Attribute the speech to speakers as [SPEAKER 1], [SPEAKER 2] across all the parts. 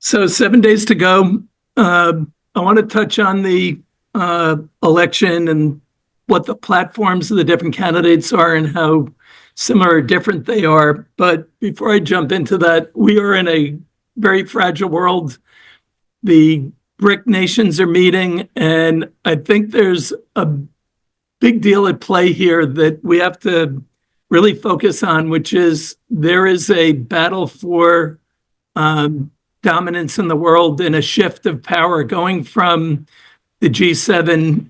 [SPEAKER 1] So 7 days to go. I want to touch on the election and what the platforms of the different candidates are and how similar or different they are. But before I jump into that, we are in a very fragile world. The BRIC nations are meeting, and I think there's a big deal at play here that we have to really focus on, which is there is a battle for dominance in the world and a shift of power going from the G7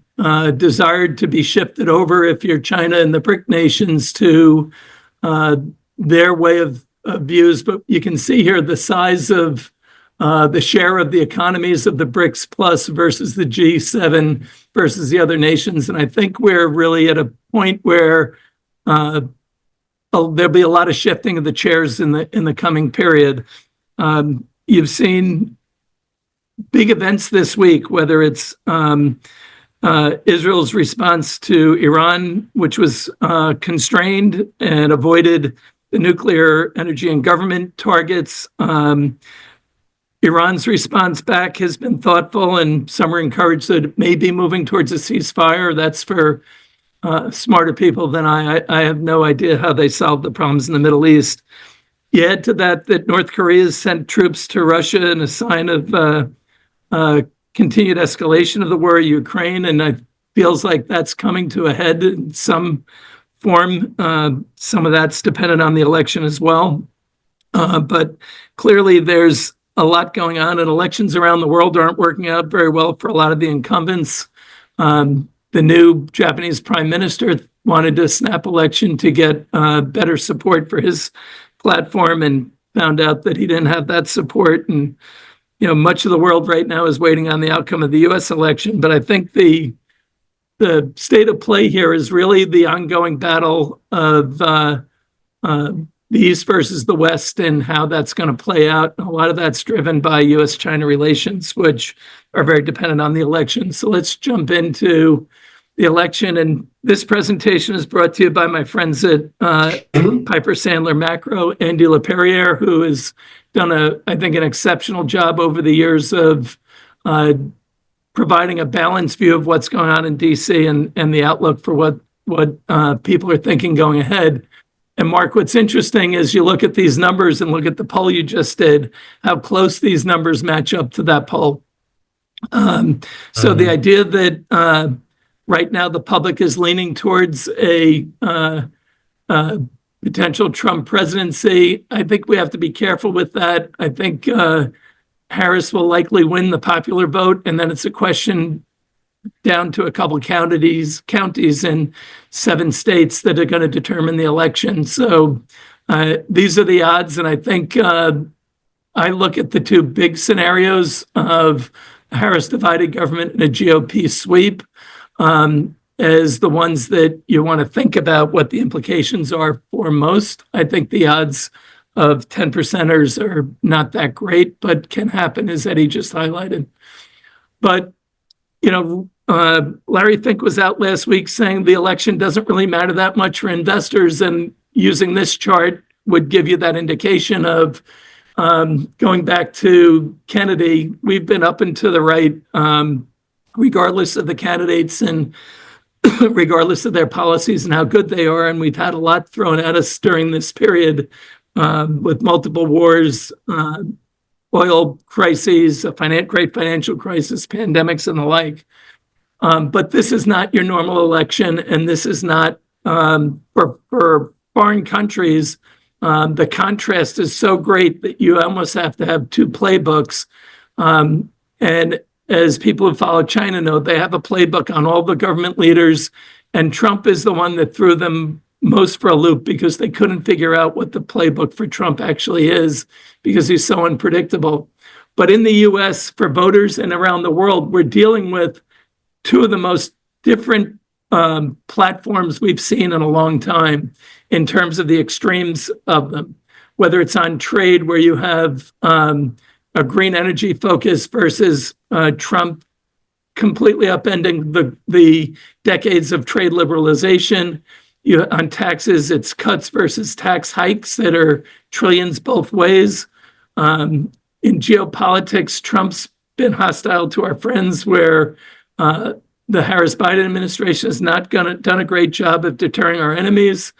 [SPEAKER 1] desired to be shifted over, if you're China and the BRIC nations, to their way of views. But you can see here the size of the share of the economies of the BRICS plus versus the G7 versus the other nations. And I think we're really at a point where there'll be a lot of shifting of the chairs in the coming period. You've seen big events this week, whether it's Israel's response to Iran, which was constrained and avoided the nuclear energy and government targets. Iran's response back has been thoughtful, and some are encouraged that it may be moving towards a ceasefire. That's for smarter people than I. I have no idea how they solve the problems in the Middle East. You add to that North Korea has sent troops to Russia in a sign of continued escalation of the war in Ukraine, and it feels like that's coming to a head in some form. Some of that's dependent on the election as well. But clearly there's a lot going on, and elections around the world aren't working out very well for a lot of the incumbents. The new Japanese prime minister wanted a snap election to get better support for his platform and found out that he didn't have that support. And, much of the world right now is waiting on the outcome of the U.S. election. But I think the state of play here is really the ongoing battle of the East versus the West and how that's going to play out. And a lot of that's driven by U.S.-China relations, which are very dependent on the election. So let's jump into the election. And this presentation is brought to you by my friends at Piper Sandler Macro, Andy LaPerriere, who has done I think, an exceptional job over the years of providing a balanced view of what's going on in D.C. and the outlook for what people are thinking going ahead. And Mark, what's interesting is you look at these numbers and look at the poll you just did, how close these numbers match up to that poll. So the idea that right now the public is leaning towards a potential Trump presidency, I think we have to be careful with that. I think Harris will likely win the popular vote, and then it's a question down to a couple counties in 7 states that are going to determine the election. So these are the odds, and I think I look at the two big scenarios of Harris divided government and a GOP sweep as the ones that you want to think about what the implications are for most. I think the odds of 10%ers are not that great, but can happen, as Eddie just highlighted. But Larry Fink was out last week saying the election doesn't really matter that much for investors, and using this chart would give you that indication of going back to Kennedy. We've been up and to the right, regardless of the candidates and regardless of their policies and how good they are. And we've had a lot thrown at us during this period with multiple wars, oil crises, great financial crisis, pandemics, and the like. But this is not your normal election, and this is not for foreign countries. The contrast is so great that you almost have to have 2 playbooks. And as people who follow China know, they have a playbook on all the government leaders, and Trump is the one that threw them most for a loop because they couldn't figure out what the playbook for Trump actually is because he's so unpredictable. But in the U.S., for voters and around the world, we're dealing with 2 of the most different platforms we've seen in a long time in terms of the extremes of them, whether it's on trade, where you have a green energy focus versus Trump completely upending the decades of trade liberalization. On taxes, it's cuts versus tax hikes that are trillions both ways. In geopolitics, Trump's been hostile to our friends, where the Harris-Biden administration has not done a great job of deterring our enemies.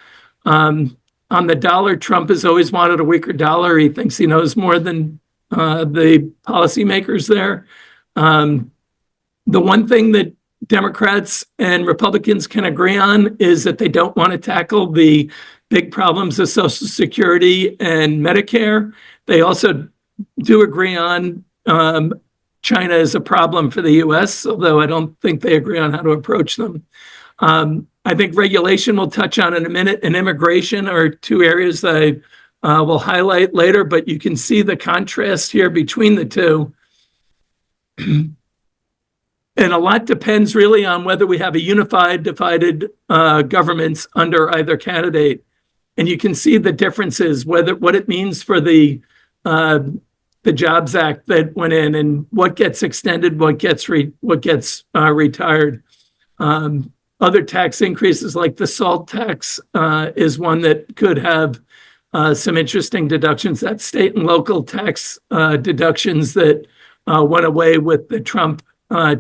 [SPEAKER 1] On the dollar, Trump has always wanted a weaker dollar. He thinks he knows more than the policymakers there. The one thing that Democrats and Republicans can agree on is that they don't want to tackle the big problems of Social Security and Medicare. They also do agree on China is a problem for the U.S., although I don't think they agree on how to approach them. I think regulation we'll touch on in a minute, and immigration are two areas that I will highlight later, but you can see the contrast here between the two. And a lot depends really on whether we have a unified, divided governments under either candidate. And you can see the differences, what it means for the Jobs Act that went in, and what gets extended, what gets retired. Other tax increases like the SALT tax is one that could have some interesting deductions. That's state and local tax deductions that went away with the Trump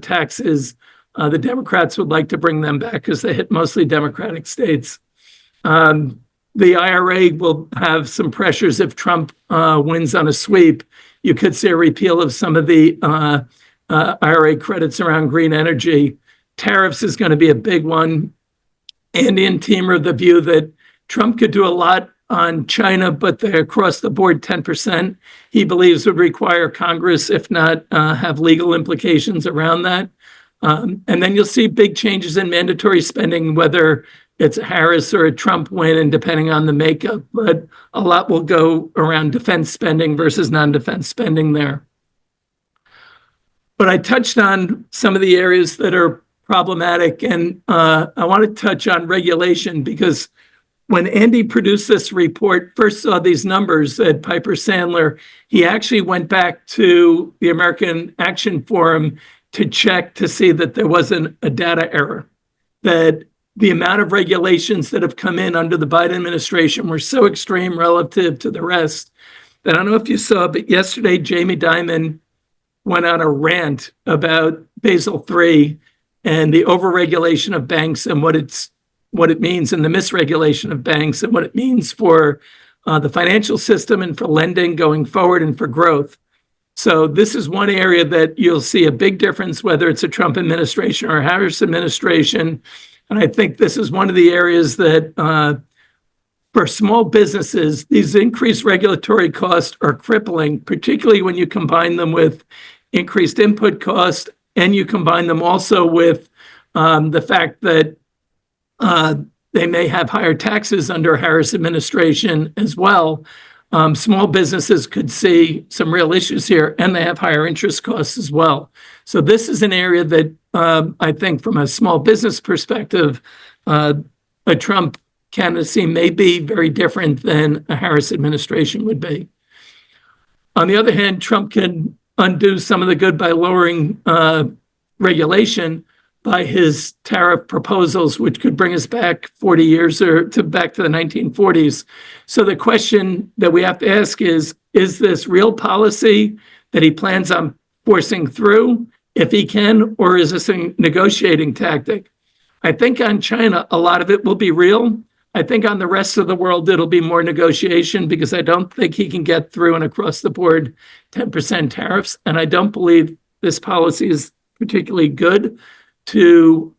[SPEAKER 1] taxes. The Democrats would like to bring them back because they hit mostly Democratic states. The IRA will have some pressures if Trump wins on a sweep. You could see a repeal of some of the IRA credits around green energy. Tariffs is going to be a big one. Andy and team are of the view that Trump could do a lot on China, but the across the board 10% he believes would require Congress, if not have legal implications around that. And then you'll see big changes in mandatory spending, whether it's a Harris or a Trump win, and depending on the makeup. But a lot will go around defense spending versus non-defense spending there. But I touched on some of the areas that are problematic, and I want to touch on regulation, because when Andy produced this report, first saw these numbers at Piper Sandler, he actually went back to the American Action Forum to check to see that there wasn't a data error, that the amount of regulations that have come in under the Biden administration were so extreme relative to the rest that I don't know if you saw, but yesterday Jamie Dimon went on a rant about Basel III and the overregulation of banks and what it means, and the misregulation of banks and what it means for the financial system and for lending going forward and for growth. So this is one area that you'll see a big difference, whether it's a Trump administration or a Harris administration. And I think this is one of the areas that for small businesses, these increased regulatory costs are crippling, particularly when you combine them with increased input cost, and you combine them also with the fact that they may have higher taxes under Harris administration as well. Small businesses could see some real issues here, and they have higher interest costs as well. So this is an area that I think from a small business perspective, a Trump candidacy may be very different than a Harris administration would be. On the other hand, Trump can undo some of the good by lowering regulation by his tariff proposals, which could bring us back 40 years or back to the 1940s. So the question that we have to ask is this real policy that he plans on forcing through, if he can, or is this a negotiating tactic? I think on China, a lot of it will be real. I think on the rest of the world, it'll be more negotiation, because I don't think he can get through an across the board 10% tariffs. And I don't believe this policy is particularly good to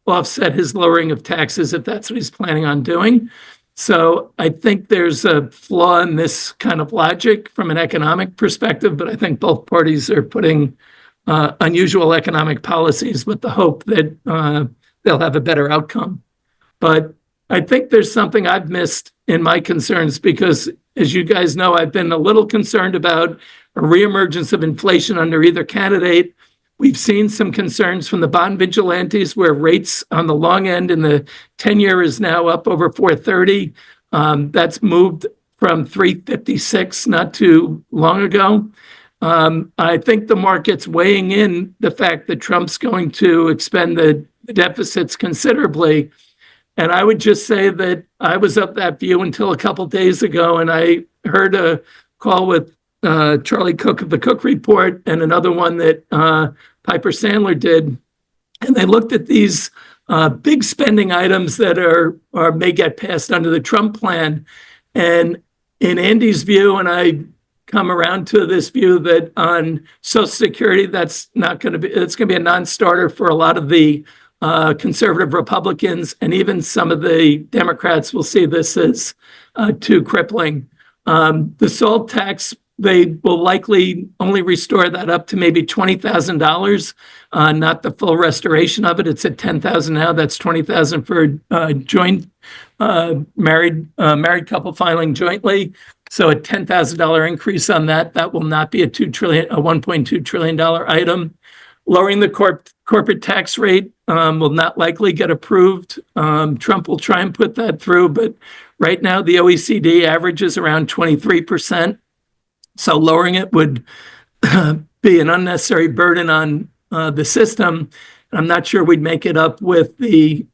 [SPEAKER 1] offset his lowering of taxes, if that's what he's planning on doing. So I think there's a flaw in this kind of logic from an economic perspective, but I think both parties are putting unusual economic policies with the hope that they'll have a better outcome. But I think there's something I've missed in my concerns, because as you guys know, I've been a little concerned about a reemergence of inflation under either candidate. We've seen some concerns from the bond vigilantes, where rates on the long end in the 10-year is now up over 430. That's moved from 356 not too long ago. I think the market's weighing in the fact that Trump's going to expend the deficits considerably. And I would just say that I was of that view until a couple days ago, and I heard a call with Charlie Cook of the Cook Report, and another one that Piper Sandler did. And they looked at these big spending items that may get passed under the Trump plan. And in Andy's view, and I come around to this view that on Social Security, it's going to be a non-starter for a lot of the conservative Republicans, and even some of the Democrats will see this as too crippling. The SALT tax, they will likely only restore that up to maybe $20,000, not the full restoration of it. It's at $10,000 now. That's $20,000 for joint married couple filing jointly. So a $10,000 increase on that. That will not be a $1.2 trillion item. Lowering the corporate tax rate will not likely get approved. Trump will try and put that through, but right now the OECD averages around 23%. So lowering it would be an unnecessary burden on the system. I'm not sure we'd make it up with the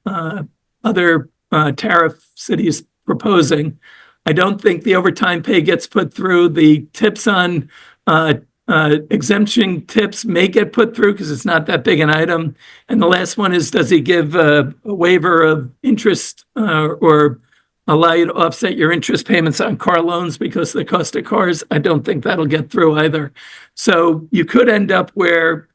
[SPEAKER 1] other tariffs that he's proposing. I don't think the overtime pay gets put through. The tips on exemption tips may get put through because it's not that big an item. And the last one is, does he give a waiver of interest or allow you to offset your interest payments on car loans because of the cost of cars? I don't think that'll get through either. So you could end up where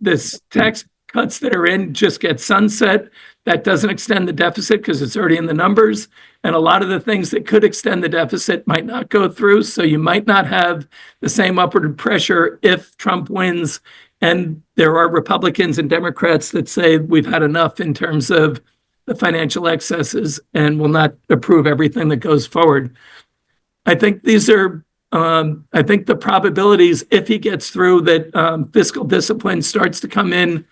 [SPEAKER 1] this tax cuts that are in just get sunset. That doesn't extend the deficit because it's already in the numbers. And a lot of the things that could extend the deficit might not go through. So you might not have the same upward pressure if Trump wins. And there are Republicans and Democrats that say we've had enough in terms of the financial excesses and will not approve everything that goes forward. I think I think the probabilities, if he gets through, that fiscal discipline starts to come in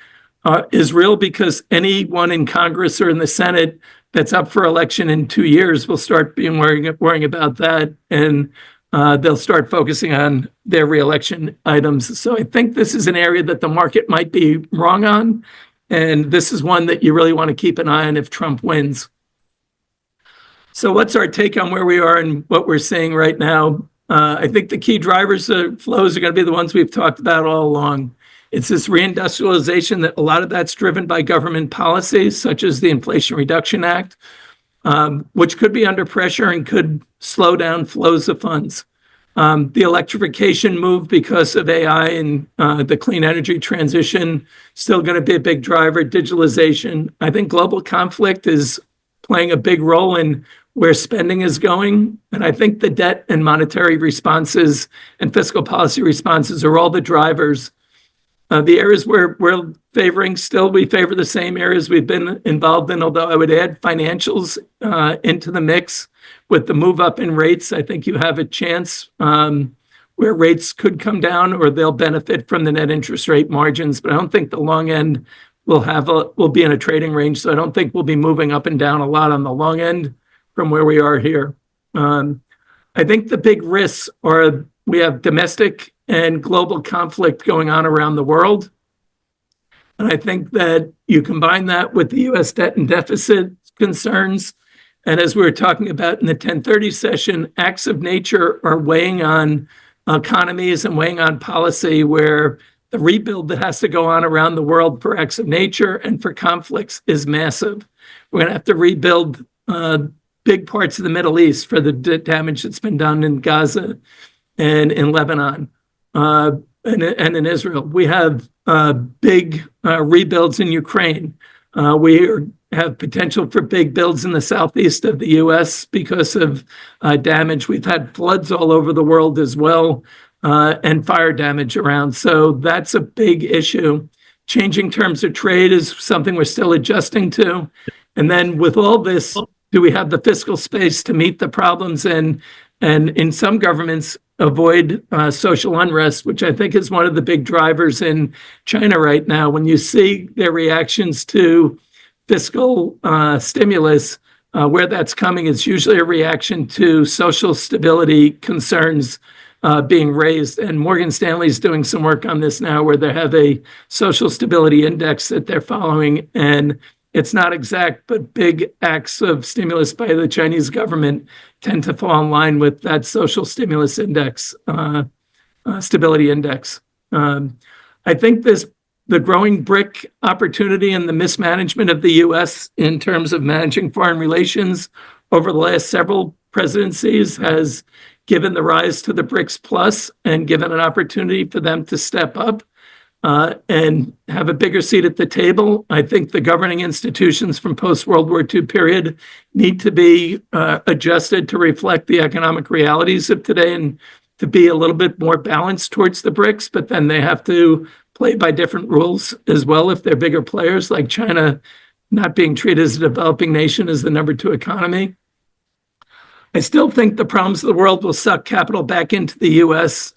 [SPEAKER 1] is real, because anyone in Congress or in the Senate that's up for election in 2 years will start worrying about that, and they'll start focusing on their reelection items. So I think this is an area that the market might be wrong on, and this is one that you really want to keep an eye on if Trump wins. So what's our take on where we are and what we're seeing right now? I think the key drivers of flows are going to be the ones we've talked about all along. It's this reindustrialization that a lot of that's driven by government policies, such as the Inflation Reduction Act, which could be under pressure and could slow down flows of funds. The electrification move because of AI and the clean energy transition, still going to be a big driver. Digitalization. I think global conflict is playing a big role in where spending is going. And I think the debt and monetary responses and fiscal policy responses are all the drivers. The areas where we're favoring, still we favor the same areas we've been involved in, although I would add financials into the mix. With the move up in rates, I think you have a chance where rates could come down or they'll benefit from the net interest rate margins. But I don't think the long end will be in a trading range. So I don't think we'll be moving up and down a lot on the long end from where we are here. I think the big risks are we have domestic and global conflict going on around the world. And I think that you combine that with the U.S. debt and deficit concerns. And as we were talking about in the 1030 session, acts of nature are weighing on economies and weighing on policy, where the rebuild that has to go on around the world for acts of nature and for conflicts is massive. We're going to have to rebuild big parts of the Middle East for the damage that's been done in Gaza and in Lebanon. And in Israel. We have big rebuilds in Ukraine. We have potential for big builds in the southeast of the U.S. because of damage. We've had floods all over the world as well, and fire damage around. So that's a big issue. Changing terms of trade is something we're still adjusting to. And then with all this, do we have the fiscal space to meet the problems and in some governments avoid social unrest, which I think is one of the big drivers in China right now. When you see their reactions to fiscal stimulus, where that's coming is usually a reaction to social stability concerns being raised. And Morgan Stanley is doing some work on this now, where they have a social stability index that they're following, and it's not exact, but big acts of stimulus by the Chinese government tend to fall in line with that social stimulus index, stability index. I think the growing BRIC opportunity and the mismanagement of the U.S. in terms of managing foreign relations over the last several presidencies has given the rise to the BRICS Plus and given an opportunity for them to step up and have a bigger seat at the table. I think the governing institutions from post-World War II period need to be adjusted to reflect the economic realities of today and to be a little bit more balanced towards the BRICS, but then they have to play by different rules as well if they're bigger players, like China not being treated as a developing nation as the number 2 economy. I still think the problems of the world will suck capital back into the U.S.,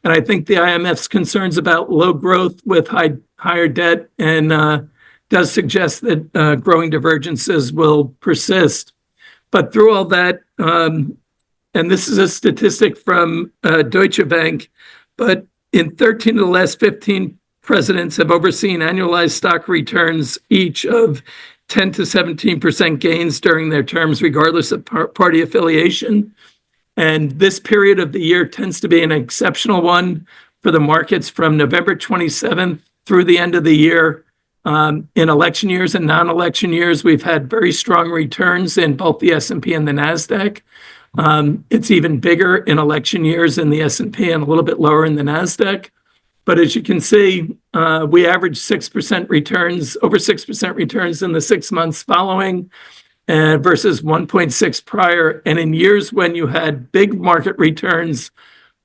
[SPEAKER 1] and I think the IMF's concerns about low growth with higher debt and does suggest that growing divergences will persist. But through all that, and this is a statistic from Deutsche Bank, but in 13 of the last 15 presidents have overseen annualized stock returns each of 10 to 17% gains during their terms, regardless of party affiliation. And this period of the year tends to be an exceptional one for the markets from November 27th through the end of the year. In election years and non-election years, we've had very strong returns in both the S&P and the NASDAQ. It's even bigger in election years in the S&P and a little bit lower in the NASDAQ. But as you can see, we averaged 6% returns, over 6% returns in the 6 months following, versus 1.6 prior. And in years when you had big market returns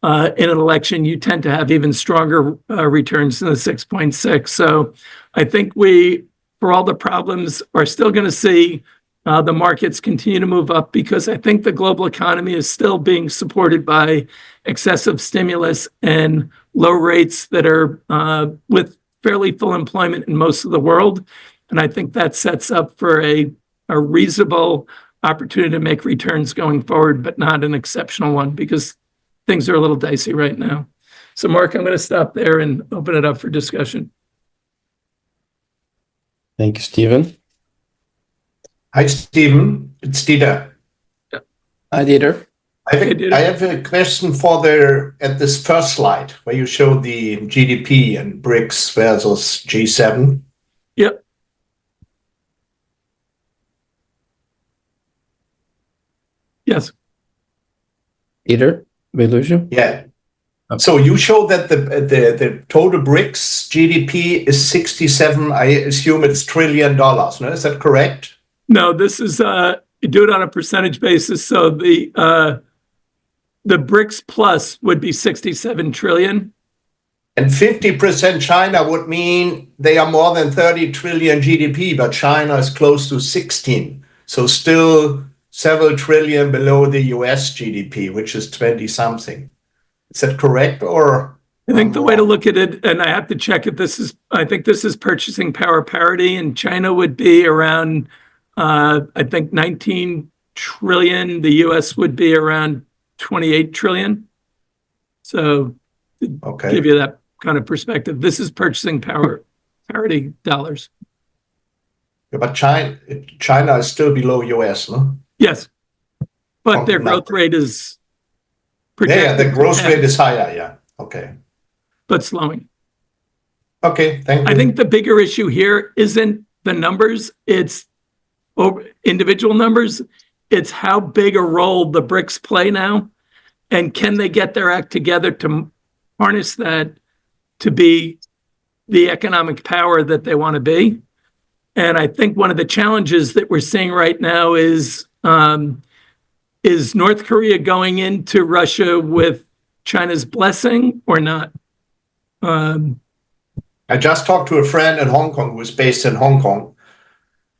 [SPEAKER 1] in an election, you tend to have even stronger returns than the 6.6. So I think we, for all the problems, are still going to see the markets continue to move up because I think the global economy is still being supported by excessive stimulus and low rates that are with fairly full employment in most of the world. And I think that sets up for a reasonable opportunity to make returns going forward, but not an exceptional one because things are a little dicey right now. So Mark, I'm going to stop there and open it up for discussion.
[SPEAKER 2] Thank you, Stephen.
[SPEAKER 3] Hi, Stephen. It's Dieter.
[SPEAKER 1] Yeah.
[SPEAKER 2] Hi, Dieter.
[SPEAKER 3] I have a question for at this first slide where you show the GDP and BRICS versus G7.
[SPEAKER 1] Yep. Yes.
[SPEAKER 2] Dieter, we lose you?
[SPEAKER 3] Yeah.
[SPEAKER 2] Okay.
[SPEAKER 3] So you show that the total BRICS GDP is 67, I assume it's trillion dollars. No, is that correct?
[SPEAKER 1] No, this is you do it on a percentage basis. So the BRICS plus would be 67 trillion.
[SPEAKER 3] And 50% China would mean they are more than 30 trillion GDP, but China is close to 16. So still several trillion below the US GDP, which is 20 something. Is that correct? Or
[SPEAKER 1] I think the way to look at it, and I have to check if I think this is purchasing power parity, and China would be around, I think 19 trillion. The US would be around 28 trillion. So to give you that kind of perspective, this is purchasing power parity dollars.
[SPEAKER 3] Yeah, but China is still below US, no?
[SPEAKER 1] Yes, but their growth rate is projected.
[SPEAKER 3] Yeah, the growth rate is higher, yeah. Okay.
[SPEAKER 1] But slowing.
[SPEAKER 3] Okay, thank you.
[SPEAKER 1] I think the bigger issue here isn't the numbers, it's individual numbers. It's how big a role the BRICS play now, and can they get their act together to harness that to be the economic power that they want to be. And I think one of the challenges that we're seeing right now is North Korea going into Russia with China's blessing or not?
[SPEAKER 3] I just talked to a friend in Hong Kong who is based in Hong Kong.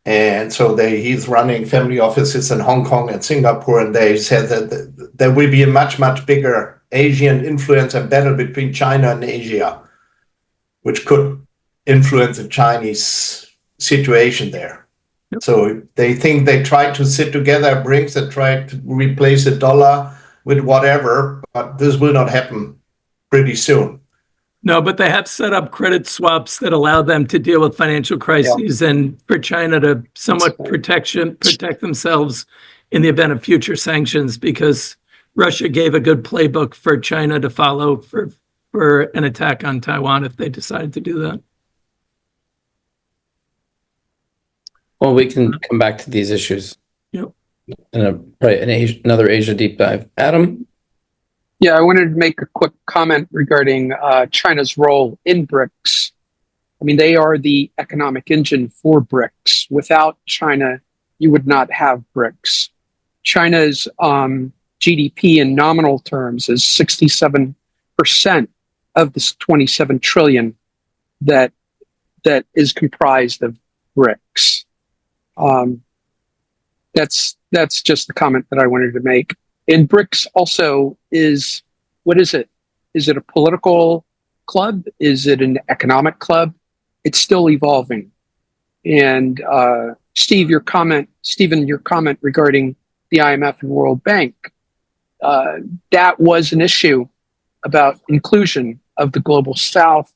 [SPEAKER 3] And so he's running family offices in Hong Kong and Singapore. And they said that there will be a much, much bigger Asian influence and battle between China and Asia, which could influence the Chinese situation there. Yep. So they think they try to sit together, BRICS, and try to replace the dollar with whatever, but this will not happen pretty soon.
[SPEAKER 1] No, but they have set up credit swaps that allow them to deal with financial crises and for China to somewhat protect themselves in the event of future sanctions, because Russia gave a good playbook for China to follow for an attack on Taiwan if they decided to do that.
[SPEAKER 2] Well, we can come back to these issues.
[SPEAKER 1] Yep.
[SPEAKER 2] Probably another Asia deep dive. Adam?
[SPEAKER 4] Yeah, I wanted to make a quick comment regarding China's role in BRICS. I mean, they are the economic engine for BRICS. Without China, you would not have BRICS. China's GDP in nominal terms is 67% of this 27 trillion that is comprised of BRICS. That's just the comment that I wanted to make. And BRICS also is, what is it? Is it a political club? Is it an economic club? It's still evolving. And Stephen, your comment regarding the IMF and World Bank, that was an issue about inclusion of the global South,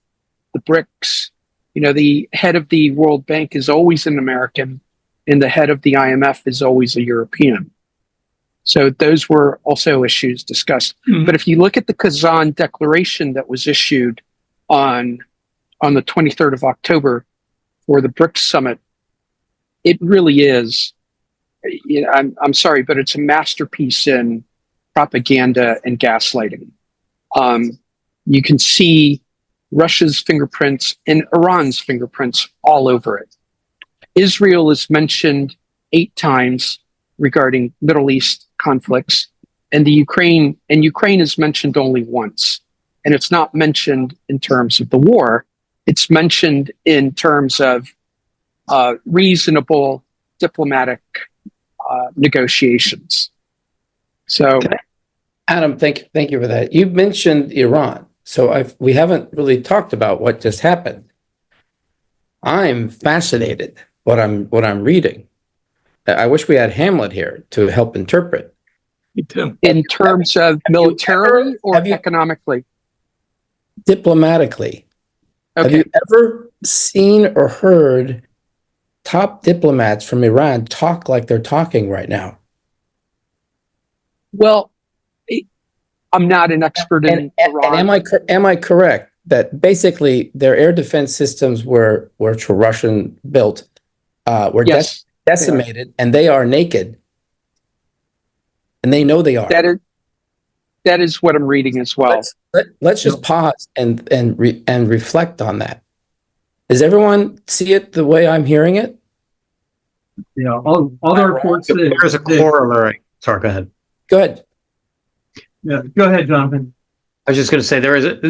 [SPEAKER 4] the BRICS. You know, the head of the World Bank is always an American, and the head of the IMF is always a European. So those were also issues discussed. Mm-hmm. But if you look at the Kazan Declaration that was issued on the 23rd of October for the BRICS summit, it really is, you know, I'm sorry, but it's a masterpiece in propaganda and gaslighting. You can see Russia's fingerprints and Iran's fingerprints all over it. Israel is mentioned 8 times regarding Middle East conflicts, and Ukraine is mentioned only once. And it's not mentioned in terms of the war. It's mentioned in terms of reasonable diplomatic negotiations. So,
[SPEAKER 2] Adam, thank you for that. You mentioned Iran, so we haven't really talked about what just happened. I'm fascinated what I'm reading. I wish we had Hamlet here to help interpret.
[SPEAKER 1] Me too.
[SPEAKER 4] In terms of militarily or economically?
[SPEAKER 2] Diplomatically.
[SPEAKER 4] Okay.
[SPEAKER 2] Have you ever seen or heard top diplomats from Iran talk like they're talking right now?
[SPEAKER 4] Well, I'm not an expert in Iran.
[SPEAKER 2] And am I correct that basically their air defense systems which were Russian built, were
[SPEAKER 4] yes,
[SPEAKER 2] decimated, and they are naked, and they know they are.
[SPEAKER 4] That is what I'm reading as well.
[SPEAKER 2] Let's just pause and reflect on that. Does everyone see it the way I'm hearing it?
[SPEAKER 5] Yeah, all the reports.
[SPEAKER 6] There's a corollary. Sorry, go ahead.
[SPEAKER 2] Go ahead.
[SPEAKER 5] Yeah, go ahead, Jonathan.
[SPEAKER 6] I was just going to say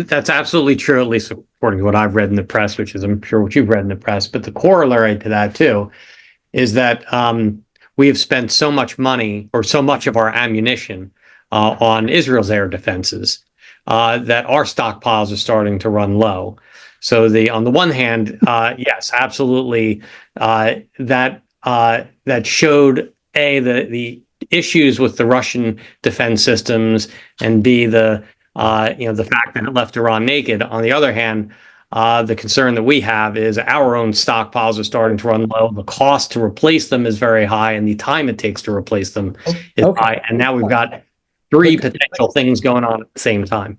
[SPEAKER 6] that's absolutely true, at least according to what I've read in the press, which is I'm sure what you've read in the press. But the corollary to that too is that we have spent so much money or so much of our ammunition on Israel's air defenses that our stockpiles are starting to run low. So on the one hand, yes, absolutely, that showed the issues with the Russian defense systems, and B, the fact that it left Iran naked. On the other hand, the concern that we have is our own stockpiles are starting to run low. The cost to replace them is very high, and the time it takes to replace them is high. And now we've got 3 potential things going on at the same time.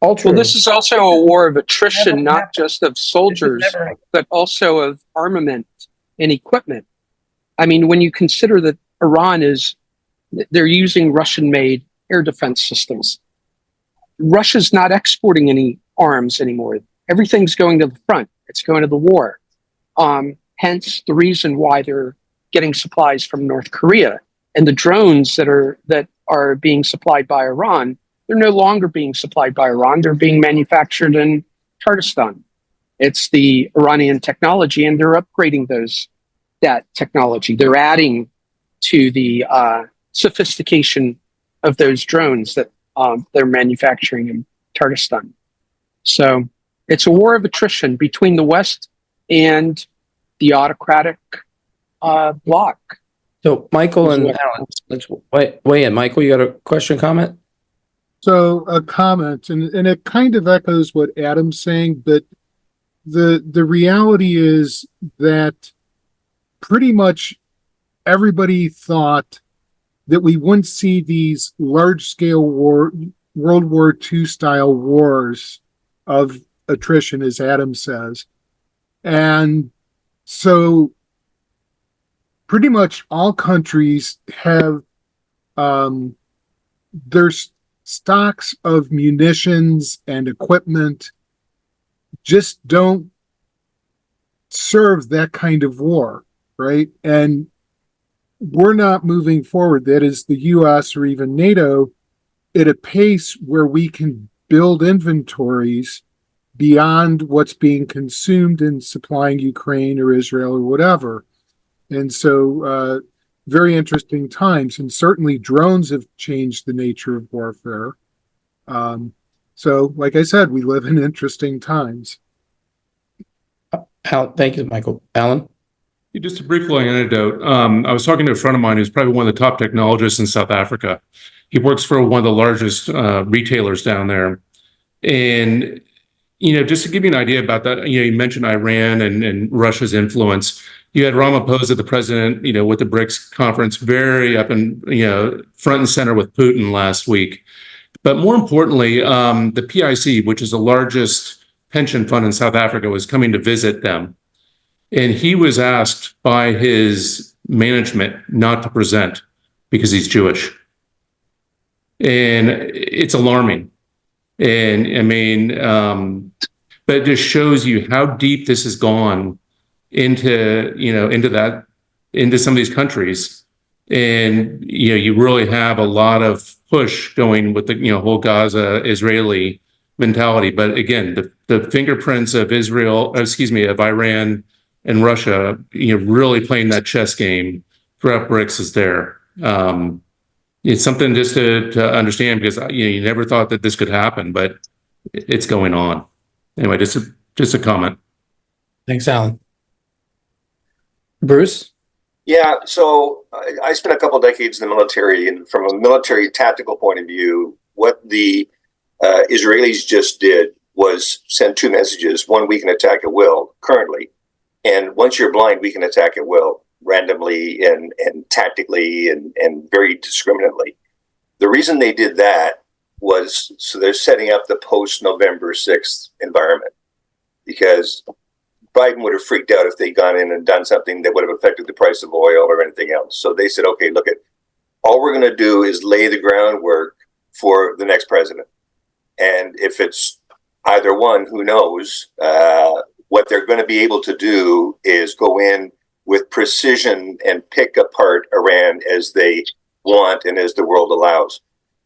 [SPEAKER 4] Well, this is also a war of attrition, not just of soldiers, but also of armament and equipment. I mean, when you consider that they're using Russian-made air defense systems. Russia's not exporting any arms anymore. Everything's going to the front. It's going to the war. Hence the reason why they're getting supplies from North Korea. And the drones that are being supplied by Iran, they're no longer being supplied by Iran. They're being manufactured in Kurdistan. It's the Iranian technology, and they're upgrading that technology. They're adding to the sophistication of those drones that they're manufacturing in Kurdistan. So it's a war of attrition between the West and the autocratic bloc.
[SPEAKER 2] So Michael and Alan, let's weigh in. Michael, you got a question, comment?
[SPEAKER 7] So a comment, and it kind of echoes what Adam's saying, but the reality is that pretty much everybody thought that we wouldn't see these large scale World War II style wars of attrition, as Adam says. And so pretty much all countries have their stocks of munitions and equipment just don't serve that kind of war, right? And we're not moving forward, that is the US or even NATO, at a pace where we can build inventories beyond what's being consumed in supplying Ukraine or Israel or whatever. And so very interesting times, and certainly drones have changed the nature of warfare. So like I said, we live in interesting times.
[SPEAKER 2] Thank you, Michael. Alan?
[SPEAKER 8] Just a brief little anecdote. I was talking to a friend of mine who's probably one of the top technologists in South Africa. He works for one of the largest retailers down there. And, just to give you an idea about that, you mentioned Iran and Russia's influence. You had Ramaphosa, the president, with the BRICS conference, very up and, front and center with Putin last week. But more importantly, the PIC, which is the largest pension fund in South Africa, was coming to visit them. And he was asked by his management not to present because he's Jewish. And it's alarming. And I mean, but it just shows you how deep this has gone into some of these countries. And, you really have a lot of push going with the, whole Gaza Israeli mentality. But again, the fingerprints of of Iran and Russia, really playing that chess game throughout BRICS is there. It's something just to understand, because you never thought that this could happen, but it's going on. Anyway, just a comment.
[SPEAKER 2] Thanks, Alan. Bruce?
[SPEAKER 9] Yeah, so I spent a couple decades in the military, and from a military tactical point of view, what the Israelis just did was send two messages. One, we can attack at will currently. And once you're blind, we can attack at will, randomly and tactically and very discriminately. The reason they did that was so they're setting up the post-November 6th environment, because Biden would have freaked out if they'd gone in and done something that would have affected the price of oil or anything else. So they said, okay, look, all we're going to do is lay the groundwork for the next president. And if it's either one, who knows? What they're going to be able to do is go in with precision and pick apart Iran as they want and as the world allows.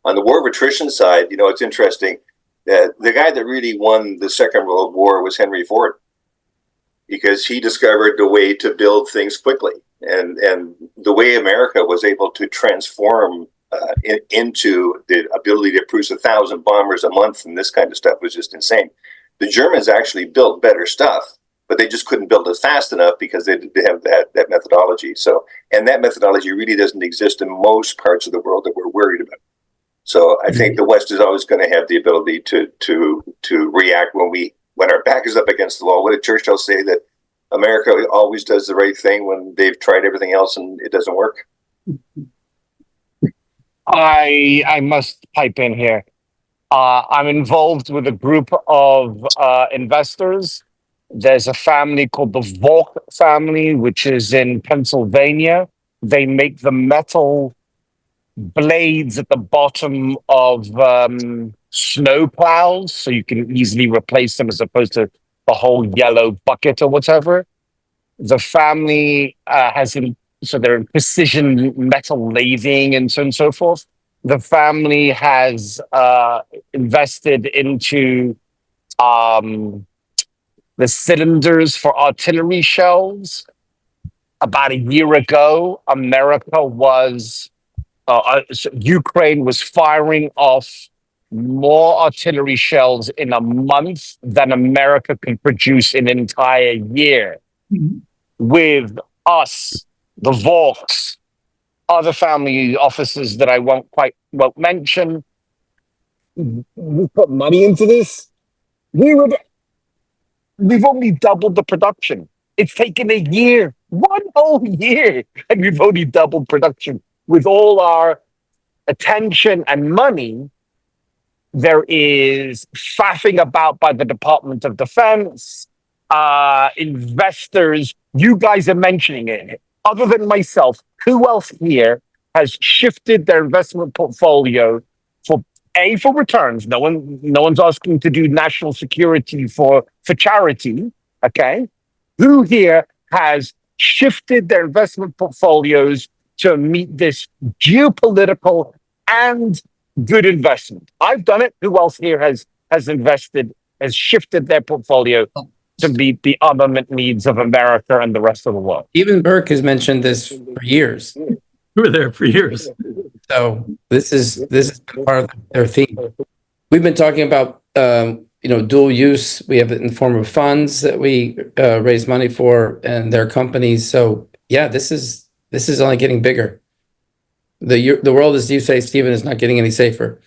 [SPEAKER 9] On the war of attrition side, it's interesting. The guy that really won the Second World War was Henry Ford, because he discovered the way to build things quickly. And the way America was able to transform into the ability to produce 1,000 bombers a month and this kind of stuff was just insane. The Germans actually built better stuff, but they just couldn't build it fast enough because they have that methodology. So, and that methodology really doesn't exist in most parts of the world that we're worried about. So I think the West is always going to have the ability to react when our back is up against the wall. What did Churchill say? That America always does the right thing when they've tried everything else and it doesn't work.
[SPEAKER 10] I must pipe in here. I'm involved with a group of investors. There's a family called the Volk family, which is in Pennsylvania. They make the metal blades at the bottom of snow plows, so you can easily replace them as opposed to the whole yellow bucket or whatever. The family so they're in precision metal lathing and so on and so forth. The family has invested into the cylinders for artillery shells. About a year ago, Ukraine was firing off more artillery shells in a month than America could produce in an entire year.
[SPEAKER 1] Mhm.
[SPEAKER 10] With us, the Volks, other family offices that I won't mention, we put money into this, we've only doubled the production. It's taken a year, 1 whole year, and we've only doubled production. With all our attention and money, there is faffing about by the Department of Defense, investors. You guys are mentioning it. Other than myself, who else here has shifted their investment portfolio for returns? No one's asking to do national security for charity. Okay, who here has shifted their investment portfolios to meet this geopolitical and good investment? I've done it. Who else here has shifted their portfolio to meet the armament needs of America and the rest of the world?
[SPEAKER 2] Even Burke has mentioned this for years.
[SPEAKER 1] We were there for years.
[SPEAKER 2] So this is part of their theme. We've been talking about dual use. We have it in the form of funds that we raise money for, and their companies. So yeah, this is only getting bigger. The world, as you say, Stephen, is not getting any safer.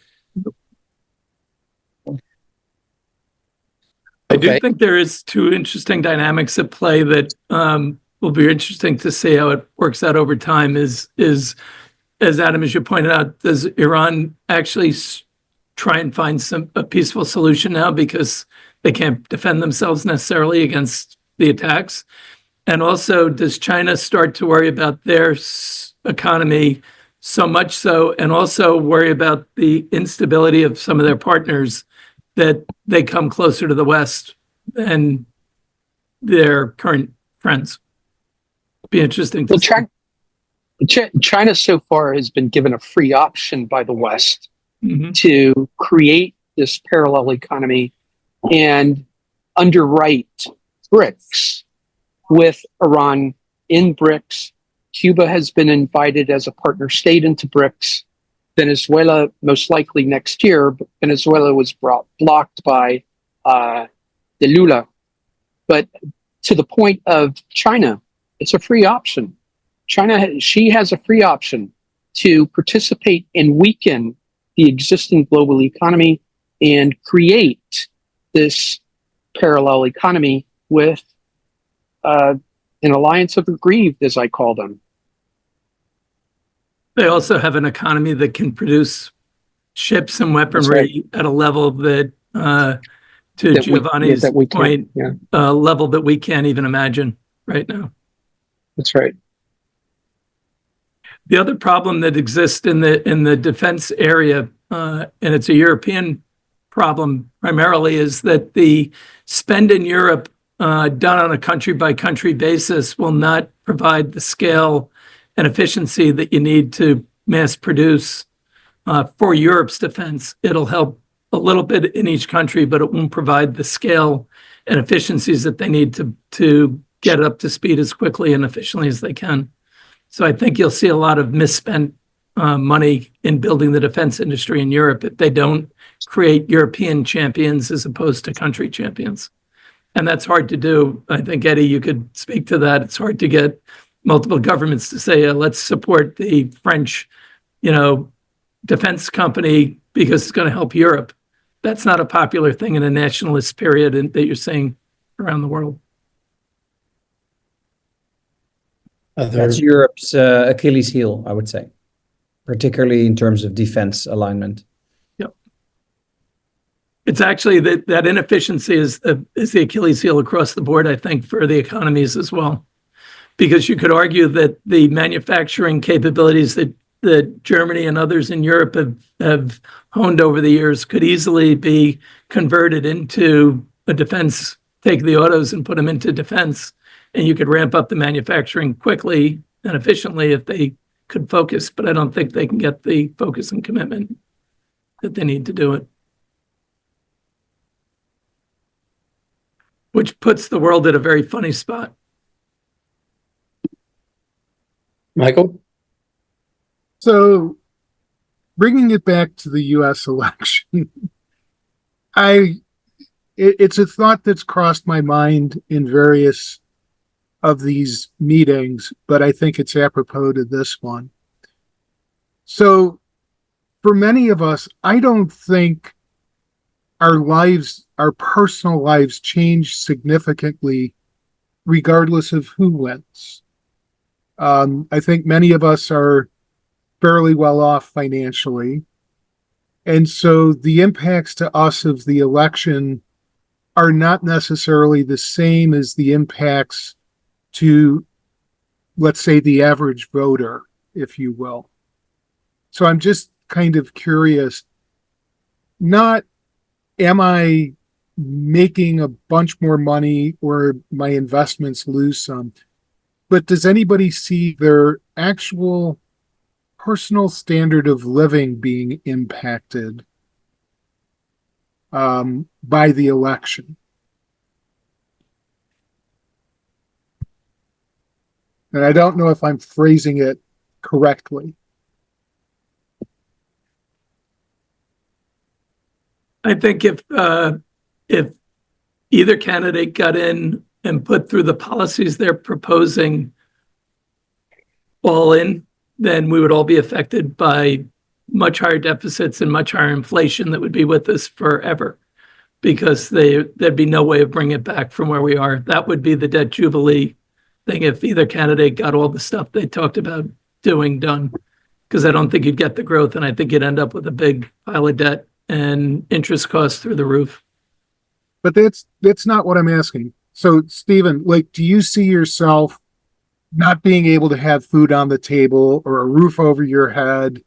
[SPEAKER 1] I do think there is two interesting dynamics at play that will be interesting to see how it works out over time. Is as Adam, as you pointed out, does Iran actually try and find a peaceful solution now because they can't defend themselves necessarily against the attacks? And also, does China start to worry about their economy so much so, and also worry about the instability of some of their partners, that they come closer to the West than their current friends? Be interesting to see.
[SPEAKER 4] China so far has been given a free option by the West to create this parallel economy and underwrite BRICS with Iran in BRICS. Cuba has been invited as a partner state into BRICS. Venezuela, most likely next year, but Venezuela was blocked by the Lula. But to the point of China, it's a free option. She has a free option to participate and weaken the existing global economy and create this parallel economy with an alliance of aggrieved, as I call them.
[SPEAKER 1] They also have an economy that can produce ships and weaponry at a level that, to Giovanni's point, a level that we can't even imagine right now.
[SPEAKER 4] That's right.
[SPEAKER 1] The other problem that exists in the defense area, and it's a European problem primarily, is that the spend in Europe done on a country by country basis will not provide the scale and efficiency that you need to mass produce for Europe's defense. It'll help a little bit in each country, but it won't provide the scale and efficiencies that they need to get up to speed as quickly and efficiently as they can. So I think you'll see a lot of misspent money in building the defense industry in Europe if they don't create European champions as opposed to country champions. And that's hard to do. I think, Eddie, you could speak to that. It's hard to get multiple governments to say, let's support the French, defense company because it's going to help Europe. That's not a popular thing in a nationalist period that you're seeing around the world.
[SPEAKER 11] That's Europe's Achilles heel, I would say, particularly in terms of defense alignment.
[SPEAKER 1] Yep. It's actually that inefficiency is the Achilles heel across the board, I think, for the economies as well. Because you could argue that the manufacturing capabilities that Germany and others in Europe have honed over the years could easily be converted into a defense, take the autos and put them into defense, and you could ramp up the manufacturing quickly and efficiently if they could focus, but I don't think they can get the focus and commitment that they need to do it. Which puts the world at a very funny spot.
[SPEAKER 2] Michael?
[SPEAKER 7] So, bringing it back to the U.S. election, it's a thought that's crossed my mind in various of these meetings, but I think it's apropos to this one. So, for many of us, I don't think our lives, our personal lives change significantly regardless of who wins. I think many of us are fairly well off financially. And so the impacts to us of the election are not necessarily the same as the impacts to, let's say, the average voter, if you will. So I'm just kind of curious, not am I making a bunch more money or my investments lose some, but does anybody see their actual personal standard of living being impacted by the election? And I don't know if I'm phrasing it correctly.
[SPEAKER 1] I think if either candidate got in and put through the policies they're proposing all in, then we would all be affected by much higher deficits and much higher inflation that would be with us forever, because there'd be no way of bringing it back from where we are. That would be the debt jubilee thing if either candidate got all the stuff they talked about doing done, because I don't think you'd get the growth, and I think you'd end up with a big pile of debt and interest costs through the roof.
[SPEAKER 7] But that's not what I'm asking. So, Stephen, like, do you see yourself not being able to have food on the table or a roof over your head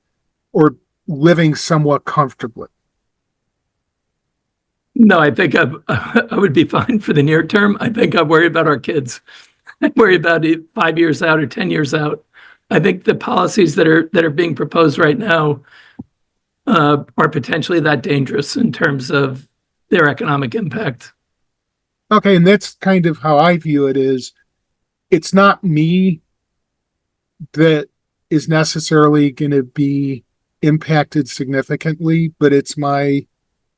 [SPEAKER 7] or living somewhat comfortably?
[SPEAKER 1] No, I think I would be fine for the near term. I think I worry about our kids. I worry about it 5 years out or 10 years out. I think the policies that are being proposed right now are potentially that dangerous in terms of their economic impact.
[SPEAKER 7] Okay, and that's kind of how I view it is, it's not me that is necessarily going to be impacted significantly, but it's my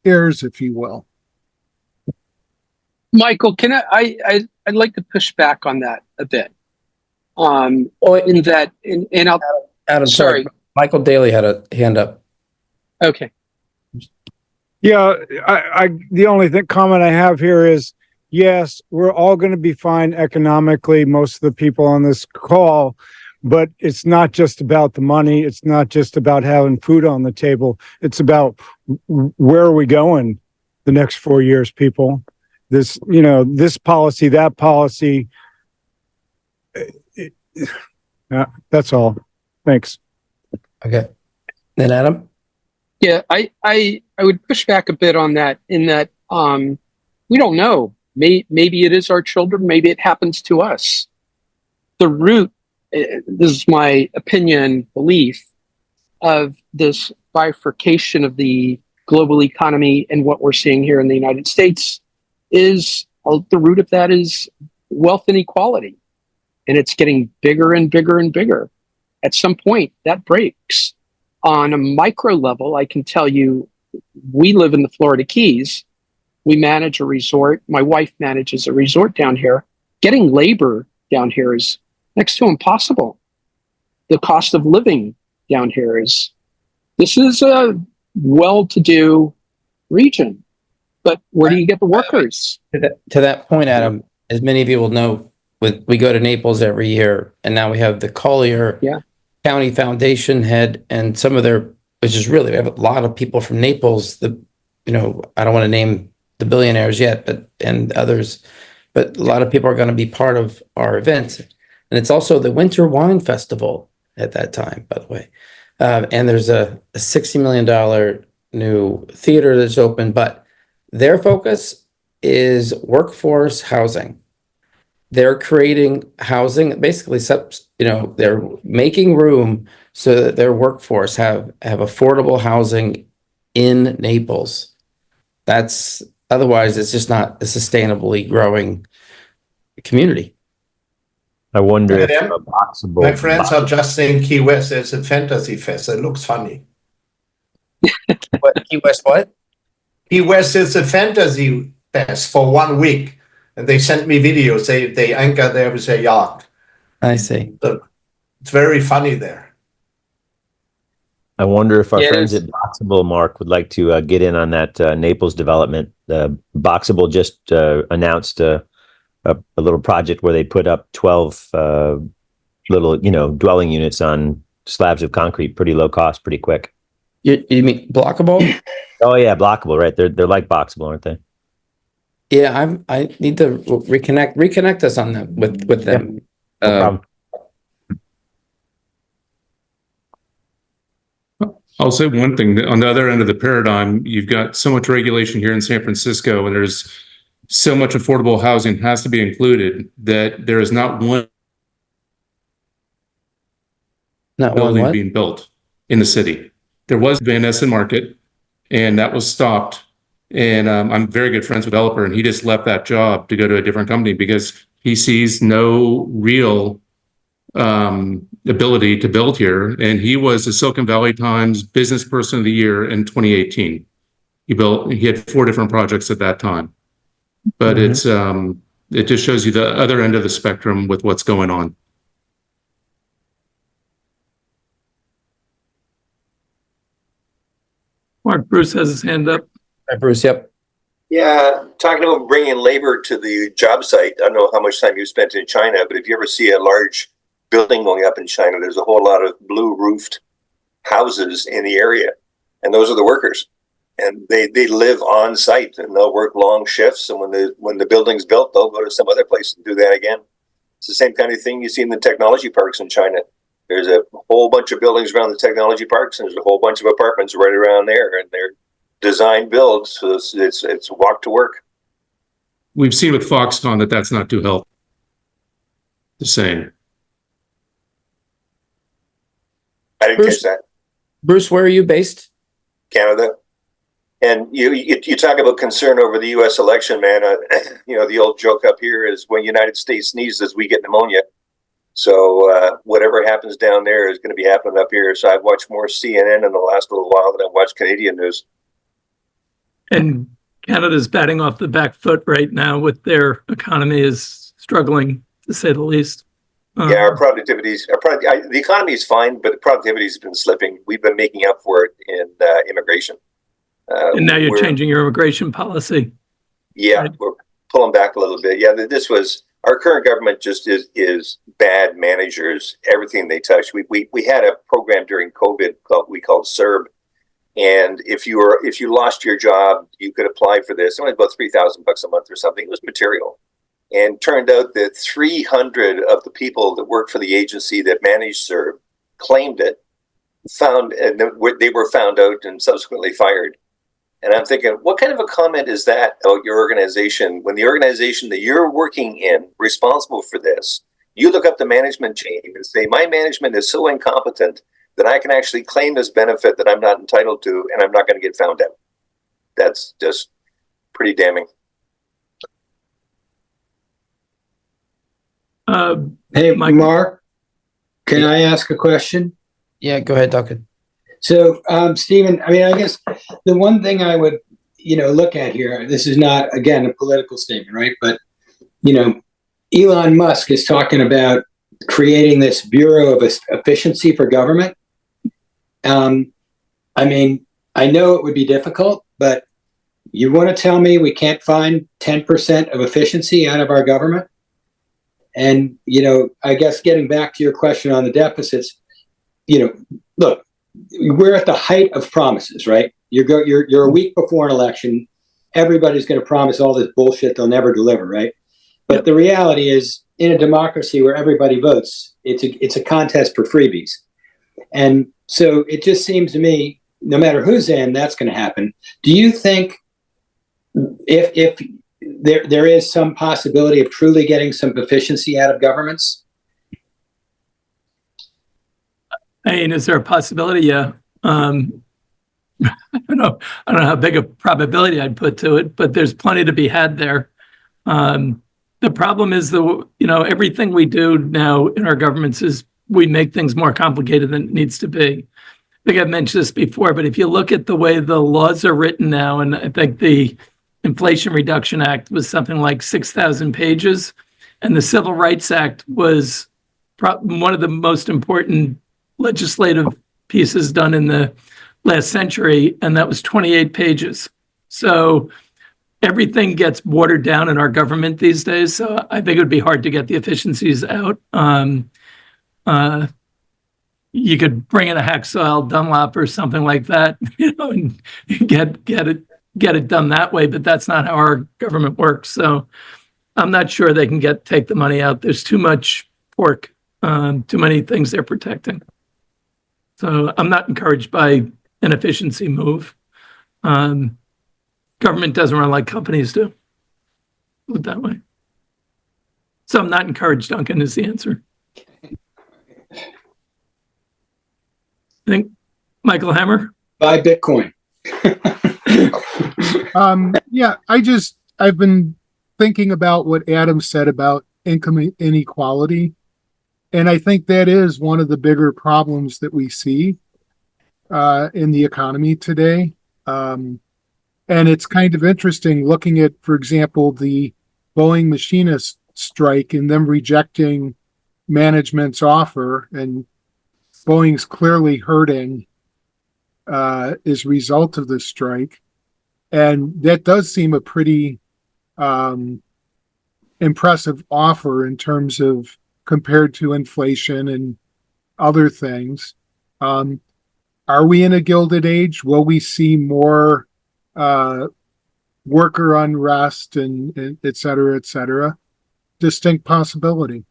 [SPEAKER 7] heirs, if you will.
[SPEAKER 4] Michael, can I'd like to push back on that a bit. And I'll,
[SPEAKER 2] Adam, sorry. Michael Daly had a hand up.
[SPEAKER 4] okay.
[SPEAKER 5] Yeah, the only comment I have here is, yes, we're all going to be fine economically, most of the people on this call, but it's not just about the money. It's not just about having food on the table. It's about where are we going the next 4 years, people? This, this policy, that policy. That's all. Thanks.
[SPEAKER 2] Okay. Then Adam?
[SPEAKER 4] Yeah, I would push back a bit on that, in that we don't know. Maybe it is our children, maybe it happens to us. The root, this is my opinion, belief, of this bifurcation of the global economy and what we're seeing here in the United States is, the root of that is wealth inequality. And it's getting bigger and bigger and bigger. At some point, that breaks. On a micro level, I can tell you, we live in the Florida Keys. We manage a resort. My wife manages a resort down here. Getting labor down here is next to impossible. The cost of living down here this is a well-to-do region. But where do you get the workers?
[SPEAKER 2] To that point, Adam, as many of you will know, we go to Naples every year, and now we have the Collier County Foundation head, and some of which is really, we have a lot of people from Naples. I don't want to name the billionaires yet, and others, but a lot of people are going to be part of our event. And it's also the Winter Wine Festival at that time, by the way. And there's a $60 million new theater that's open, but their focus is workforce housing. They're creating housing, basically, they're making room so that their workforce have affordable housing in Naples. Otherwise, it's just not a sustainably growing community.
[SPEAKER 12] I wonder if
[SPEAKER 3] Yeah.
[SPEAKER 12] a boxable.
[SPEAKER 3] My friends are just saying Key West is a fantasy fest. It looks funny.
[SPEAKER 2] Key West what?
[SPEAKER 3] Key West is a fantasy fest for 1 week. And they sent me videos. They anchor there with a yacht.
[SPEAKER 2] I see.
[SPEAKER 3] So it's very funny there.
[SPEAKER 12] I wonder if our
[SPEAKER 10] Yeah,
[SPEAKER 12] friends
[SPEAKER 10] there's-
[SPEAKER 12] at Boxable, Mark, would like to get in on that Naples development. Boxable just announced a little project where they put up 12 little, dwelling units on slabs of concrete, pretty low cost, pretty quick.
[SPEAKER 2] You mean blockable?
[SPEAKER 12] Oh yeah, blockable, right? They're like Boxable, aren't they?
[SPEAKER 2] Yeah, I need to reconnect us on them with them.
[SPEAKER 12] No problem.
[SPEAKER 8] I'll say one thing, that on the other end of the paradigm, you've got so much regulation here in San Francisco, and there's so much affordable housing has to be included that there is not one building
[SPEAKER 2] what?
[SPEAKER 8] being built in the city. There was Van Essen Market, and that was stopped. And I'm very good friends with the developer, and he just left that job to go to a different company because he sees no real ability to build here. And he was the Silicon Valley Times Business Person of the Year in 2018. He had 4 different projects at that time. But it just shows you the other end of the spectrum with what's going on.
[SPEAKER 1] Mark Bruce has his hand up.
[SPEAKER 2] Hi, Bruce. Yep.
[SPEAKER 9] Yeah, talking about bringing labor to the job site. I don't know how much time you spent in China, but if you ever see a large building going up in China, there's a whole lot of blue roofed houses in the area, and those are the workers, and they live on site, and they'll work long shifts, and when the building's built, they'll go to some other place and do that again. It's the same kind of thing you see in the technology parks in China. There's a whole bunch of buildings around the technology parks, and there's a whole bunch of apartments right around there, and they're design build, so it's walk to work.
[SPEAKER 8] We've seen with Foxconn that that's not too healthy. The same.
[SPEAKER 9] I didn't catch that.
[SPEAKER 2] Bruce, where are you based?
[SPEAKER 9] Canada. And you talk about concern over the U.S. election, man. The old joke up here is when United States sneezes, we get pneumonia. So whatever happens down there is going to be happening up here. So I've watched more CNN in the last little while than I've watched Canadian news.
[SPEAKER 1] And Canada's batting off the back foot right now with their economy is struggling, to say the least.
[SPEAKER 9] Yeah, our the economy is fine, but the productivity has been slipping. We've been making up for it in immigration.
[SPEAKER 1] And now you're changing your immigration policy.
[SPEAKER 9] Yeah,
[SPEAKER 1] right?
[SPEAKER 9] We're pulling back a little bit. Yeah, our current government just is bad managers. Everything they touch. We had a program during COVID we called CERB. And if you lost your job, you could apply for this. It was about $3,000 a month or something. It was material. And turned out that 300 of the people that worked for the agency that managed CERB claimed it, they were found out and subsequently fired. And I'm thinking, what kind of a comment is that about your organization when the organization that you're working in, responsible for this, you look up the management chain and say, my management is so incompetent that I can actually claim this benefit that I'm not entitled to, and I'm not going to get found out. That's just pretty damning.
[SPEAKER 13] Hey, Mark, can I ask a question?
[SPEAKER 2] Yeah, go ahead, Duncan.
[SPEAKER 13] So, Stephen, I guess the one thing I would, look at here, this is not, again, a political statement, right? But, Elon Musk is talking about creating this Bureau of Efficiency for government. I know it would be difficult, but you want to tell me we can't find 10% of efficiency out of our government? And, I guess getting back to your question on the deficits, look, we're at the height of promises, right? You're a week before an election. Everybody's going to promise all this bullshit they'll never deliver, right? But the reality is, in a democracy where everybody votes, it's a contest for freebies. And so it just seems to me, no matter who's in, that's going to happen. Do you think if there is some possibility of truly getting some efficiency out of governments?
[SPEAKER 1] Is there a possibility? Yeah. I don't know how big a probability I'd put to it, but there's plenty to be had there. The problem is everything we do now in our governments is we make things more complicated than it needs to be. I think I've mentioned this before, but if you look at the way the laws are written now, and I think the Inflation Reduction Act was something like 6,000 pages, and the Civil Rights Act was one of the most important legislative pieces done in the last century, and that was 28 pages. So everything gets watered down in our government these days. So I think it would be hard to get the efficiencies out. You could bring in a Hacksaw Dunlop or something like that, and get it done that way. But that's not how our government works. So I'm not sure they can take the money out. There's too much pork, too many things they're protecting. So I'm not encouraged by an efficiency move. Government doesn't run like companies do. Put it that way. So I'm not encouraged, Duncan, is the answer. I think Michael Hammer.
[SPEAKER 13] Buy Bitcoin.
[SPEAKER 7] Yeah, I've been thinking about what Adam said about income inequality. And I think that is one of the bigger problems that we see in the economy today. And it's kind of interesting looking at, for example, the Boeing machinist strike and them rejecting management's offer, and Boeing's clearly hurting as a result of the strike. And that does seem a pretty impressive offer in terms of compared to inflation and other things. Are we in a Gilded Age? Will we see more worker unrest and et cetera, et cetera? Distinct possibility.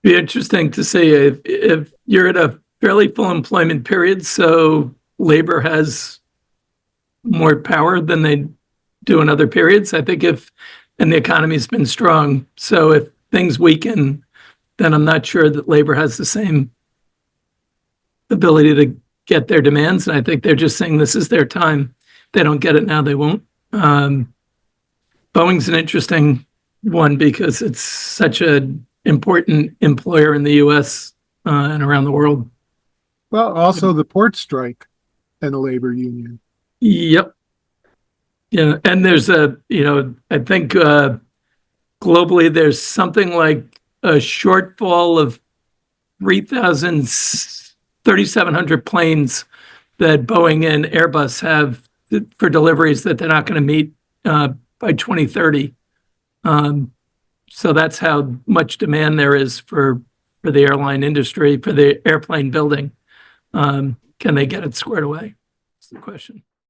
[SPEAKER 1] Be interesting to see if you're at a fairly full employment period, so labor has more power than they do in other periods. I think and the economy's been strong, so if things weaken, then I'm not sure that labor has the same ability to get their demands. And I think they're just saying this is their time. If they don't get it now, they won't. Boeing's an interesting one because it's such an important employer in the U.S. And around the world.
[SPEAKER 7] Well, also the port strike and the labor union.
[SPEAKER 1] Yep. Yeah, and there's I think globally there's something like a shortfall of 3,700 planes that Boeing and Airbus have for deliveries that they're not going to meet by 2030. So that's how much demand there is for the airline industry, for the airplane building. Can they get it squared away? That's the question.